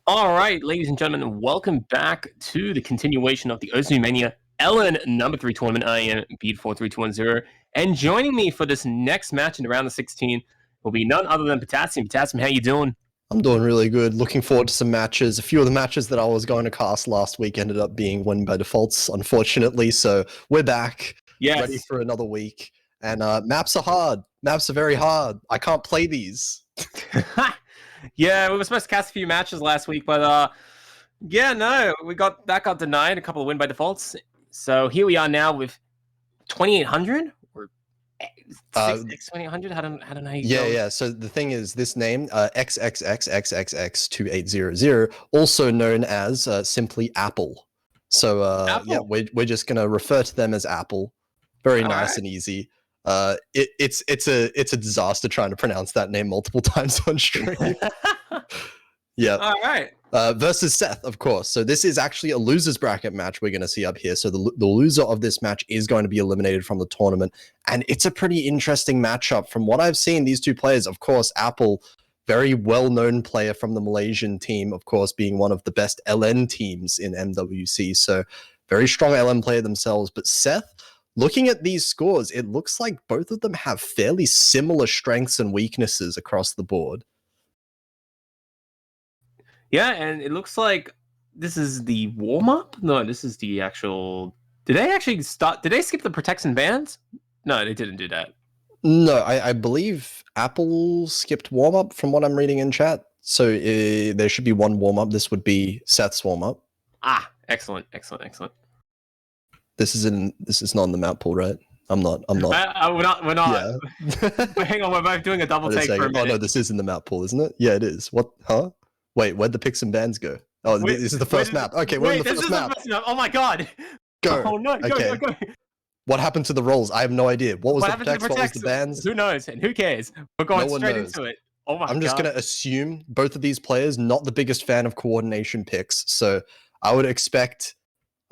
All right, ladies and gentlemen, welcome back to the continuation of the Ozu Mania LN3 tournament. I am Beat43210, and joining me for this next match in the round of 16 will be none other than Potassium. Potassium, how you doing? I'm doing really good. Looking forward to some matches. A few of the matches that I was going to cast last week ended up being win by defaults, unfortunately. So we're back, ready for another week. And maps are hard. Maps are very hard. I can't play these. Yeah, we were supposed to cast a few matches last week, but yeah, no, that got denied. A couple of win by defaults. So here we are now with 2800 or 2800. I don't know. Yeah. So the thing is, this name xxxxxx2800, also known as simply Apple. So Apple? yeah, we're just gonna refer to them as Apple. Very nice and easy. It's a disaster trying to pronounce that name multiple times on stream. Yeah. All right. Versus Seth, of course. So this is actually a losers bracket match we're going to see up here. So the loser of this match is going to be eliminated from the tournament. And it's a pretty interesting matchup. From what I've seen, these two players, of course, Apple, very well-known player from the Malaysian team, of course, being one of the best LN teams in MWC. So very strong LN player themselves. But Seth, looking at these scores, it looks like both of them have fairly similar strengths and weaknesses across the board. Yeah, and it looks like this is the warm-up? No, this is the actual... Did they actually start... Did they skip the protects and bans? No, they didn't do that. No, I believe Apple skipped warm-up from what I'm reading in chat. So there should be one warm-up. This would be Seth's warm-up. Ah, excellent. This is not in the map pool, right? I'm not. We're not. Yeah. Hang on, we're both doing a double take for a minute. Oh no, this is in the map pool, isn't it? Yeah, it is. What? Huh? Wait, where'd the picks and bans go? Oh, this is the first map. Okay, we're in the first map. Oh my god! Go. Oh no! Go. What happened to the rolls? I have no idea. What was the protects? What was the bans? Who knows? And who cares? We're going straight into it. Oh my god! I'm just gonna assume both of these players not the biggest fan of coordination picks, so I would expect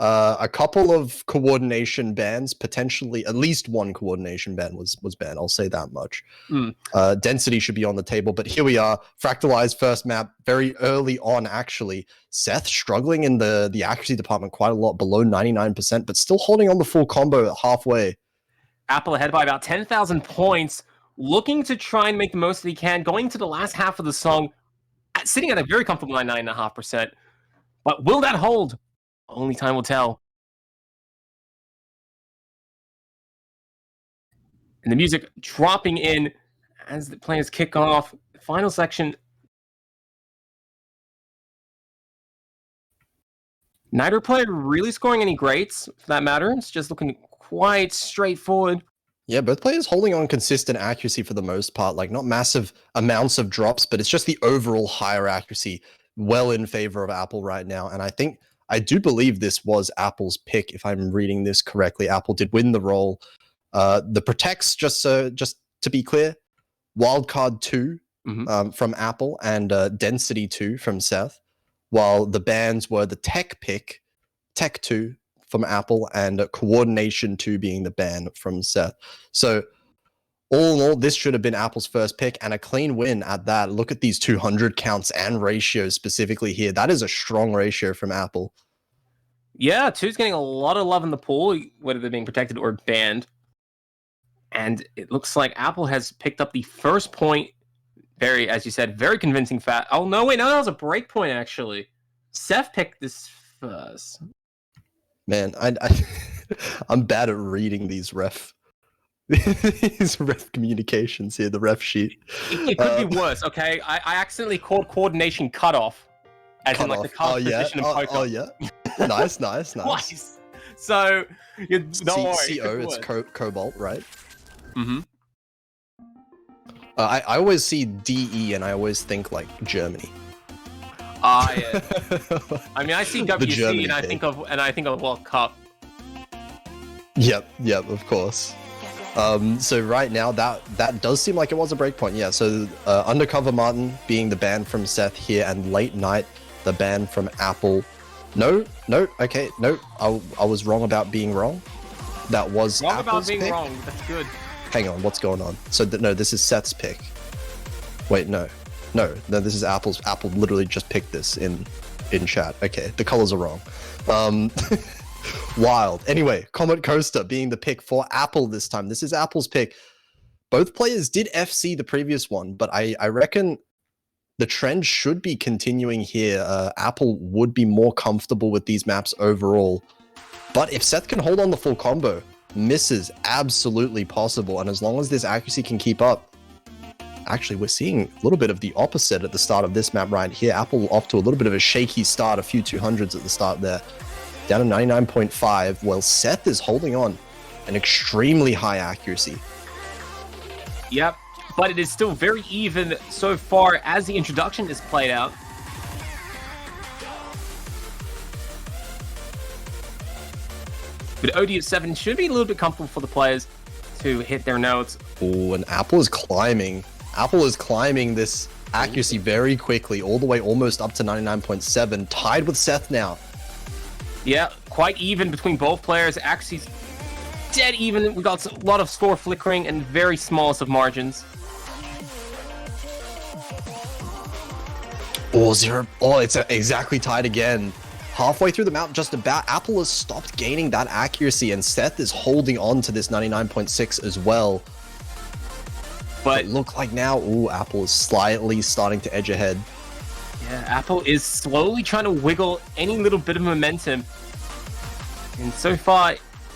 a couple of coordination bans, potentially at least one coordination ban was banned. I'll say that much. Density should be on the table, but here we are. Fractalized first map, very early on actually. Seth struggling in the accuracy department quite a lot, below 99%, but still holding on the full combo at halfway. Apple ahead by about 10,000 points, looking to try and make the most that he can, going to the last half of the song, sitting at a very comfortable 99.5%. But will that hold? Only time will tell. And the music dropping in as the players kick off. Final section. Neither player really scoring any greats, for that matter. It's just looking quite straightforward. Yeah, both players holding on consistent accuracy for the most part. Like, not massive amounts of drops, but it's just the overall higher accuracy well in favor of Apple right now. And I do believe this was Apple's pick, if I'm reading this correctly. Apple did win the roll. The protects, just to be clear, wildcard 2 from Apple and density 2 from Seth, while the bans were the tech pick, tech 2 from Apple, and coordination 2 being the ban from Seth. So all in all, this should have been Apple's first pick and a clean win at that. Look at these 200 counts and ratios specifically here. That is a strong ratio from Apple. Yeah, 2's getting a lot of love in the pool, whether they're being protected or banned. And it looks like Apple has picked up the first point. Very, as you said, very convincing fat. Oh, no, wait, no, that was a break point, actually. Seth picked this first. Man, I'm bad at reading these ref communications here, the ref sheet. It could be worse, okay? I accidentally called coordination cutoff. As in, like, the card position in poker. Oh, yeah. Nice. Twice. So, don't worry. CO, it's Cobalt, right? I always see DE and I always think, like, Germany. Yeah. I mean, I see WC and I think of World Cup. Yep, of course. So right now that does seem like it was a breakpoint. Yeah. So Undercover Martin being the ban from Seth here, and Late Night the ban from Apple. No. Okay, no. I was wrong about being wrong. That was wrong Apple's about being pick. Wrong. That's good. Hang on, what's going on? So no, this is Seth's pick. Wait, no. No, this is Apple's. Apple literally just picked this in chat. Okay, the colors are wrong. Wild. Anyway, Comet Coaster being the pick for Apple this time. This is Apple's pick. Both players did FC the previous one, but I reckon the trend should be continuing here. Apple would be more comfortable with these maps overall. But if Seth can hold on the full combo, misses absolutely possible. And as long as this accuracy can keep up, actually, we're seeing a little bit of the opposite at the start of this map right here. Apple off to a little bit of a shaky start, a few 200s at the start there. Down to 99.5, while Seth is holding on an extremely high accuracy. Yep, but it is still very even so far as the introduction is played out. But OD7 should be a little bit comfortable for the players to hit their notes. Oh, and Apple is climbing. Apple is climbing this accuracy very quickly, all the way almost up to 99.7, tied with Seth now. Yeah, quite even between both players. Accuracy's dead even. We got a lot of score flickering and very smallest of margins. Oh, zero. Oh, it's exactly tied again. Halfway through the map, just about, Apple has stopped gaining that accuracy, and Seth is holding on to this 99.6 as well. But look like now, ooh, Apple is slightly starting to edge ahead. Yeah, Apple is slowly trying to wiggle any little bit of momentum. And so far,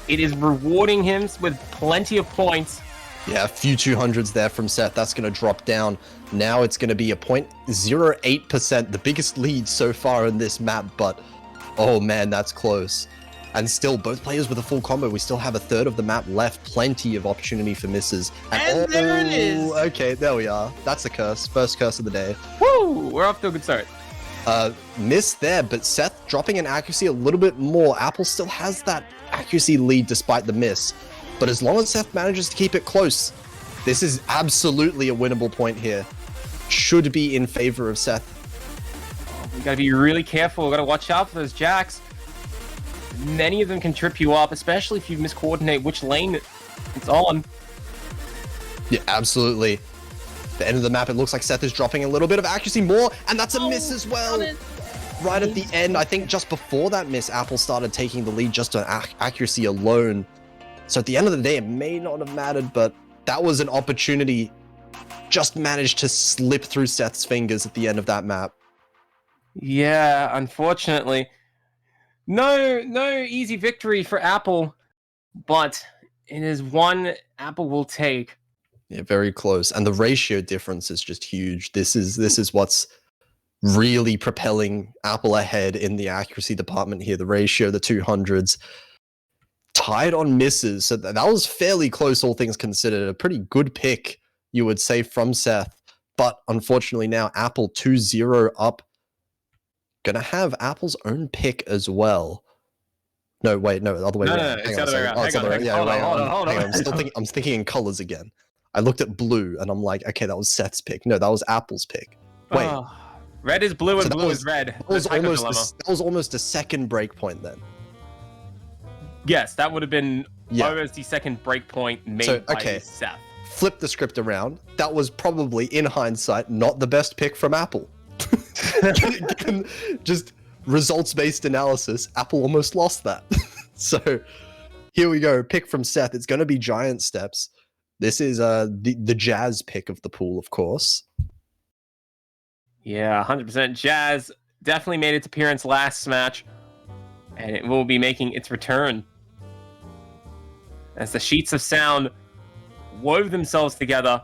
it is rewarding him with plenty of points. Yeah, a few 200s there from Seth. That's going to drop down. Now it's going to be a 0.08%, the biggest lead so far in this map, but oh man, that's close. And still, both players with a full combo. We still have a third of the map left. Plenty of opportunity for misses. And there it is! Okay, there we are. That's the curse. First curse of the day. Woo! We're off to a good start. Miss there, but Seth dropping in accuracy a little bit more. Apple still has that accuracy lead despite the miss. But as long as Seth manages to keep it close, this is absolutely a winnable point here. Should be in favor of Seth. We gotta be really careful. We gotta watch out for those jacks. Many of them can trip you up, especially if you miscoordinate which lane it's on. Yeah, absolutely. The end of the map, it looks like Seth is dropping a little bit of accuracy more, and that's a miss as well. Right at the end, I think just before that miss, Apple started taking the lead just on accuracy alone. So at the end of the day, it may not have mattered, but that was an opportunity. Just managed to slip through Seth's fingers at the end of that map. Yeah, unfortunately. No easy victory for Apple, but it is one Apple will take. Yeah, very close. And the ratio difference is just huge. This is what's really propelling Apple ahead in the accuracy department here. The ratio, the 200s. Tied on misses. So that was fairly close, all things considered. A pretty good pick, you would say, from Seth. But unfortunately now, Apple 2-0 up. Gonna have Apple's own pick as well. No, wait, no, the other way around. No, it's the other way around. Hold on. I'm thinking in colors again. I looked at blue and I'm like, okay, that was Seth's pick. No, that was Apple's pick. Wait. Red is blue and blue is red. That was almost a second breakpoint then. Yes, that would have been almost the second breakpoint made by Seth. Flip the script around. That was probably, in hindsight, not the best pick from Apple. Given just results-based analysis, Apple almost lost that. So here we go. Pick from Seth. It's going to be giant steps. This is the Jazz pick of the pool, of course. Yeah, 100%. Jazz definitely made its appearance last match, and it will be making its return. As the sheets of sound wove themselves together,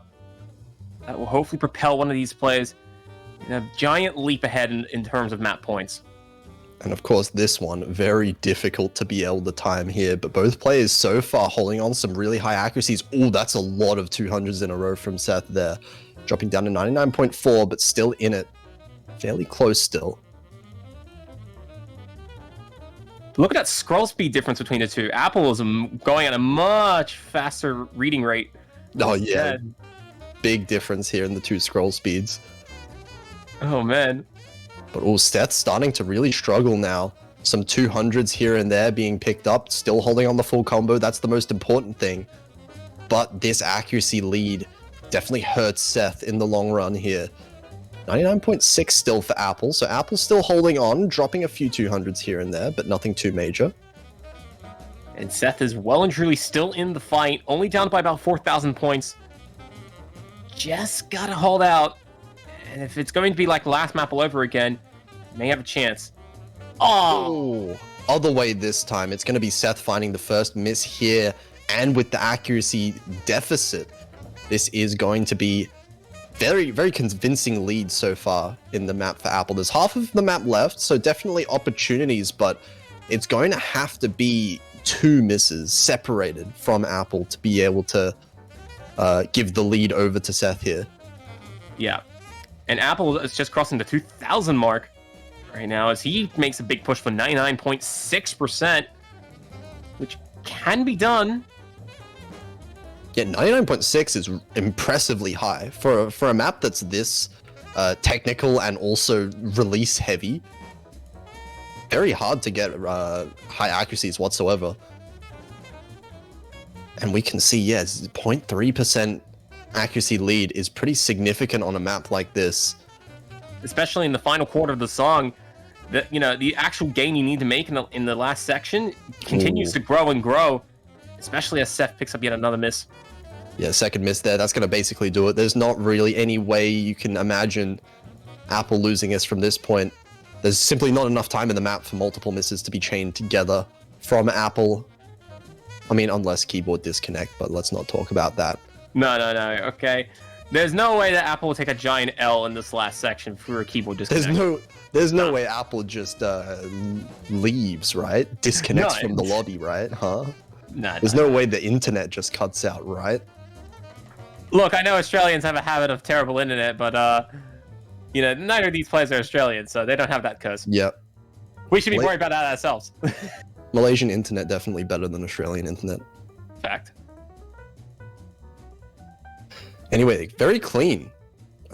that will hopefully propel one of these players in a giant leap ahead in terms of map points. And of course, this one, very difficult to be able to time here, but both players so far holding on some really high accuracies. Oh, that's a lot of 200s in a row from Seth there. Dropping down to 99.4, but still in it. Fairly close still. Look at that scroll speed difference between the two. Apple is going at a much faster reading rate. Oh, yeah. Big difference here in the two scroll speeds. Oh, man. But Seth's starting to really struggle now. Some 200s here and there being picked up, still holding on the full combo. That's the most important thing. But this accuracy lead definitely hurts Seth in the long run here. 99.6 still for Apple, so Apple's still holding on, dropping a few 200s here and there, but nothing too major. And Seth is well and truly still in the fight, only down by about 4,000 points. Just gotta hold out. And if it's going to be like last map all over again, may have a chance. Oh, other way this time. It's going to be Seth finding the first miss here, and with the accuracy deficit, this is going to be very, very convincing lead so far in the map for Apple. There's half of the map left, so definitely opportunities, but it's going to have to be 2 misses separated from Apple to be able to give the lead over to Seth here. Yeah. And Apple is just crossing the 2,000 mark right now as he makes a big push for 99.6%, which can be done. Yeah, 99.6 is impressively high for a map that's this technical and also release heavy. Very hard to get high accuracies whatsoever. And we can see, yes, 0.3% accuracy lead is pretty significant on a map like this. Especially in the final quarter of the song, the actual gain you need to make in the last section continues to grow and grow, especially as Seth picks up yet another miss. Yeah, second miss there. That's going to basically do it. There's not really any way you can imagine Apple losing this from this point. There's simply not enough time in the map for multiple misses to be chained together from Apple. I mean, unless keyboard disconnect, but let's not talk about that. No, okay. There's no way that Apple will take a giant L in this last section for a keyboard disconnect. There's no way Apple just leaves, right? Disconnects from the lobby, right? Huh? There's no way the internet just cuts out, right? Look, I know Australians have a habit of terrible internet, but neither of these players are Australian, so they don't have that curse. Yep. We should be worried about that ourselves. Malaysian internet definitely better than Australian internet. Fact. Anyway, very clean.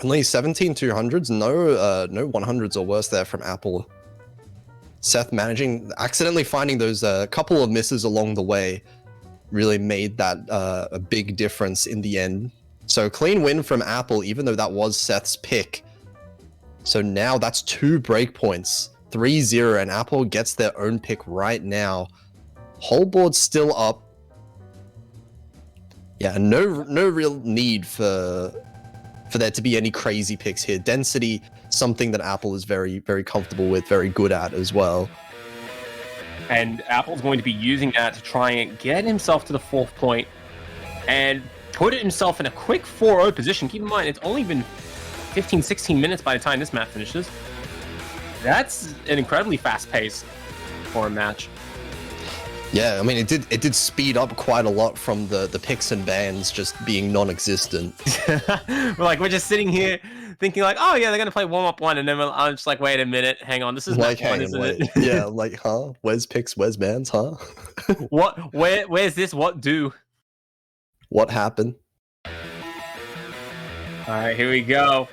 Only 17 200s, no 100s or worse there from Apple. Seth accidentally finding those couple of misses along the way really made that a big difference in the end. So clean win from Apple, even though that was Seth's pick. So now that's 2 breakpoints, 3-0, and Apple gets their own pick right now. Whole board still up. Yeah, no real need for there to be any crazy picks here. Density, something that Apple is very, very comfortable with, very good at as well. And Apple's going to be using that to try and get himself to the 4th point and put himself in a quick 4-0 position. Keep in mind, it's only been 15, 16 minutes by the time this map finishes. That's an incredibly fast pace for a match. Yeah, I mean, it did speed up quite a lot from the picks and bans just being non-existent. We're just sitting here thinking like, oh yeah, they're gonna play warm-up 1, and then I'm just like, wait a minute, hang on, this is like, map 1, isn't it? Yeah, like, huh? Where's picks, where's bans, huh? Where's this? What do? What happened? All right, here we go.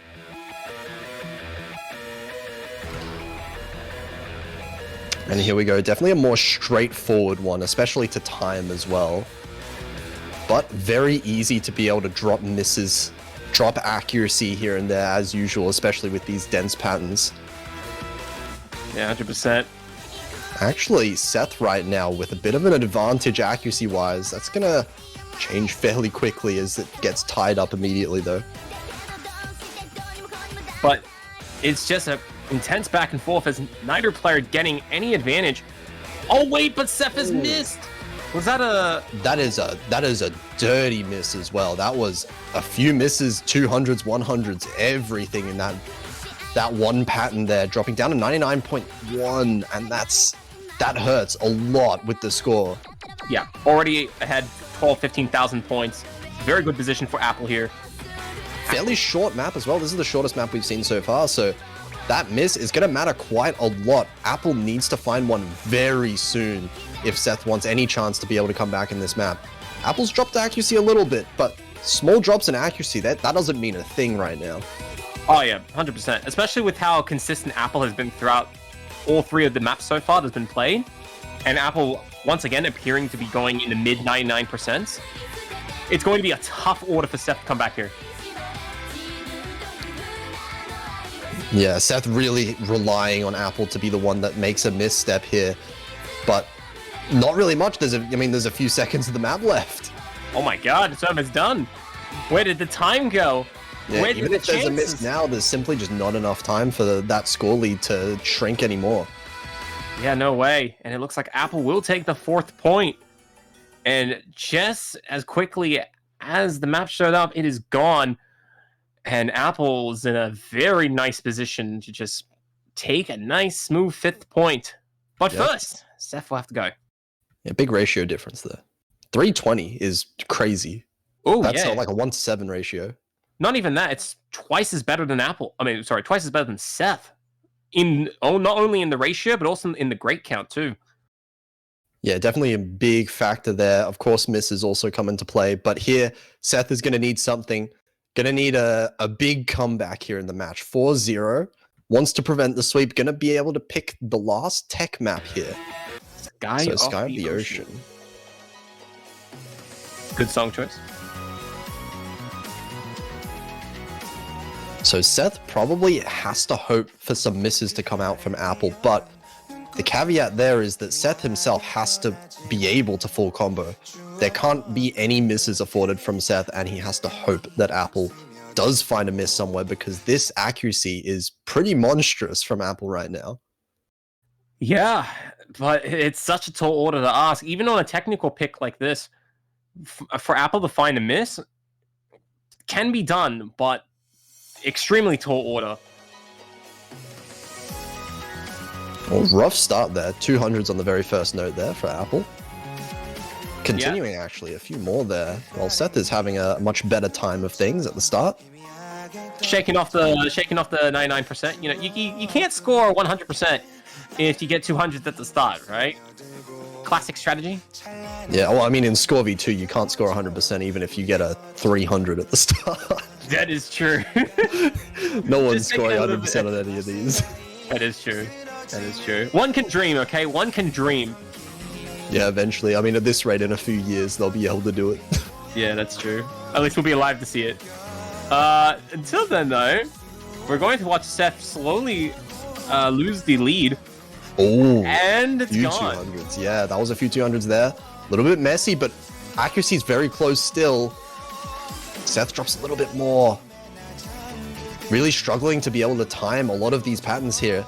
And here we go. Definitely a more straightforward one, especially to time as well. But very easy to be able to drop misses, drop accuracy here and there as usual, especially with these dense patterns. Yeah, 100%. Actually, Seth right now with a bit of an advantage accuracy-wise. That's going to change fairly quickly as it gets tied up immediately, though. But it's just a intense back and forth as neither player getting any advantage. Oh wait, but Seth has missed. Was that a? That is a dirty miss as well. That was a few misses, 200s, 100s, everything in that one pattern there, dropping down to 99.1, and that hurts a lot with the score. Yeah, already ahead 15,000 points. Very good position for Apple here. Fairly short map as well. This is the shortest map we've seen so far, so that miss is going to matter quite a lot. Apple needs to find one very soon if Seth wants any chance to be able to come back in this map. Apple's dropped accuracy a little bit, but small drops in accuracy, that doesn't mean a thing right now. Oh yeah, 100%. Especially with how consistent Apple has been throughout all 3 of the maps so far that's been played. And Apple, once again, appearing to be going in the mid 99%. It's going to be a tough order for Seth to come back here. Yeah, Seth really relying on Apple to be the one that makes a misstep here, but not really much. There's a few seconds of the map left. Oh my god, it's almost done. Where did the time go? Yeah, Where did even the if there's a miss now, there's simply just not enough time for that score lead to shrink anymore. Yeah, no way. And it looks like Apple will take the 4th point. And just as quickly as the map showed up, it is gone. And Apple's in a very nice position to just take a nice, smooth 5th point. But first, Seth will have to go. Yeah, big ratio difference there. 320 is crazy. Oh, That's yeah. like a 1-to-7 ratio. Not even that. It's twice as better than Apple. Twice as better than Seth. Not only in the ratio, but also in the great count, too. Yeah, definitely a big factor there. Of course, misses also come into play. But here, Seth is going to need something. Going to need a big comeback here in the match. 4-0. Wants to prevent the sweep. Going to be able to pick the last tech map here. Sky of the Ocean. Good song choice. So Seth probably has to hope for some misses to come out from Apple, but the caveat there is that Seth himself has to be able to full combo. There can't be any misses afforded from Seth, and he has to hope that Apple does find a miss somewhere, because this accuracy is pretty monstrous from Apple right now. Yeah, but it's such a tall order to ask. Even on a technical pick like this, for Apple to find a miss can be done, but extremely tall order. Well, rough start there. 200s on the very first note there for Apple. Continuing, actually, a few more there. Well, Seth is having a much better time of things at the start. Shaking off the 99%. You know, you can't score 100% if you get 200 at the start, right? Classic strategy. Yeah, well, I mean, in Score V2, you can't score 100% even if you get a 300 at the start. That is true. No one's scoring 100% on any of these. That is true. That is true. One can dream, okay? One can dream. Yeah, eventually. I mean, at this rate, in a few years, they'll be able to do it. Yeah, that's true. At least we'll be alive to see it. Until then, though, we're going to watch Seth slowly lose the lead. Oh, and it's few gone. 200s. Yeah, that was a few 200s there. A little bit messy, but accuracy is very close still. Seth drops a little bit more. Really struggling to be able to time a lot of these patterns here.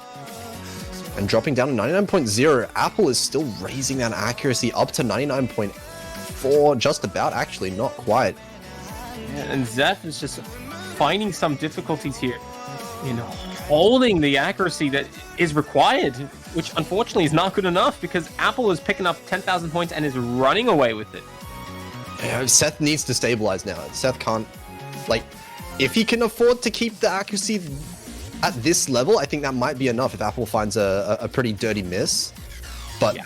And dropping down to 99.0. Apple is still raising that accuracy up to 99.4. Just about, actually, not quite. Yeah, and Seth is just finding some difficulties here in holding the accuracy that is required, which unfortunately is not good enough, because Apple is picking up 10,000 points and is running away with it. Yeah, Seth needs to stabilize now. Seth can't, like, if he can afford to keep the accuracy at this level, I think that might be enough if Apple finds a pretty dirty miss. But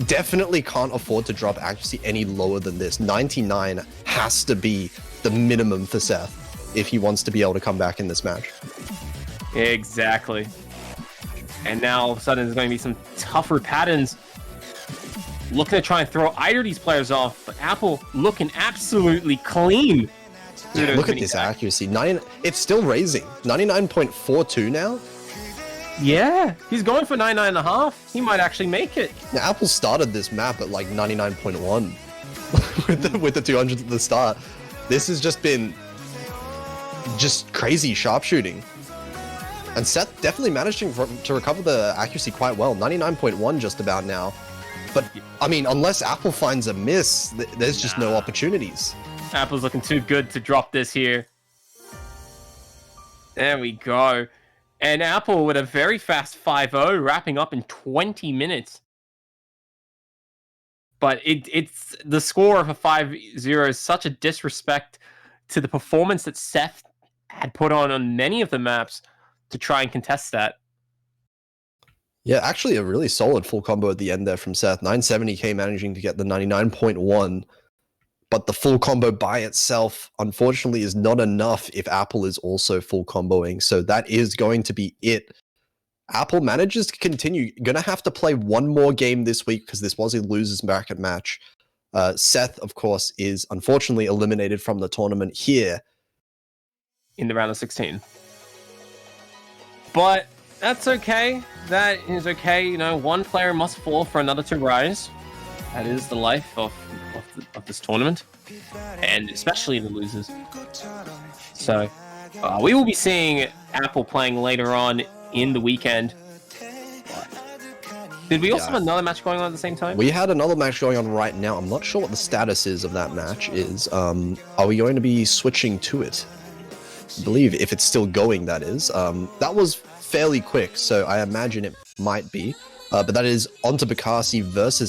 definitely can't afford to drop accuracy any lower than this. 99 has to be the minimum for Seth if he wants to be able to come back in this match. Exactly. And now all of a sudden there's going to be some tougher patterns. Looking to try and throw either of these players off, but Apple looking absolutely clean. Yeah, look at this accuracy. It's still raising. 99.42 now. Yeah, he's going for 99.5. He might actually make it. Now, Apple started this map at like 99.1 with the 200 at the start. This has just been crazy sharpshooting. And Seth definitely managing to recover the accuracy quite well. 99.1 just about now. But, I mean, unless Apple finds a miss, there's just no opportunities. Apple's looking too good to drop this here. There we go. And Apple with a very fast 5-0, wrapping up in 20 minutes. But it's the score of a 5-0 is such a disrespect to the performance that Seth had put on many of the maps to try and contest that. Yeah, actually a really solid full combo at the end there from Seth. 970k managing to get the 99.1. But the full combo by itself, unfortunately, is not enough if Apple is also full comboing. So that is going to be it. Apple manages to continue. Going to have to play one more game this week because this was a loser's bracket match. Seth, of course, is unfortunately eliminated from the tournament here. In the round of 16. But that's okay. That is okay. You know, one player must fall for another to rise. That is the life of this tournament, and especially the losers. So we will be seeing Apple playing later on in the weekend. Did we also have another match going on at the same time? We had another match going on right now. I'm not sure what the status is of that match is. Are we going to be switching to it? I believe if it's still going, that is. That was fairly quick, so I imagine it might be. But that is onto Bakasi versus